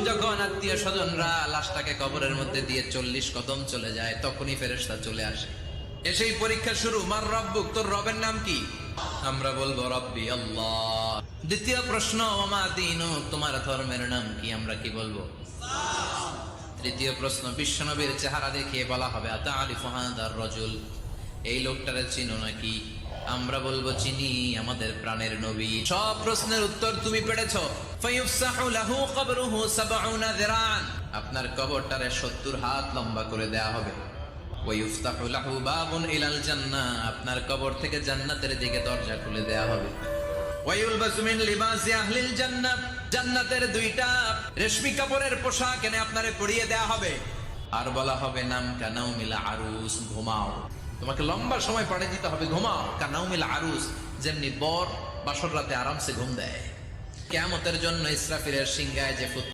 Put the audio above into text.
যখন আত্মীয় স্বজনরা লাশটাকে কবরের মধ্যে দিয়ে 40 কদম চলে যায়, তখনই ফেরেশতা চলে আসে। এসেই পরীক্ষা শুরু। মার রব্বুক, তোর রবের নাম কি? আমরা বলবো রব্বি আল্লাহ। দ্বিতীয় প্রশ্ন, ওমা দীনুক, তোমার ধর্মের নাম কি? আমরা কি বলবো? তৃতীয় প্রশ্ন, বিশ্বনবীর চেহারা দেখিয়ে বলা হবে আতারিফু হাদার রাজুল, এই লোকটারে চিনো নাকি? আমরা বলবো চিনি, আমাদের প্রাণের নবী। সব প্রশ্নের উত্তর তুমি পেরেছো। ফায়ুফসাহু লাহু কবরুহু 70 যিরান, আপনার কবরটারে 70 হাত লম্বা করে দেয়া হবে। ওয়ায়ুফতাহু লাহু বাবুন ইলাল জান্নাহ, আপনার কবর থেকে জান্নাতের দিকে দরজা খুলে দেয়া হবে। ওয়ায়ুলবাসু মিন লিবাসি আহলিল জান্নাহ, জান্নাতের 2টা রেশমি কাপড়ের পোশাক এনে আপনারে পরিয়ে দেয়া হবে। আর বলা হবে নাম কানাউমিল আরুস, ঘুমাও। তোমাকে লম্বা সময় পাড়ে দিতে হবে, ঘুমাও। কানাউমিল আরুস, যেমনি বর বাসর রাতে আরামসে ঘুম দেয়। কিয়ামতের জন্য ইসরাফিলের সিংহায় যে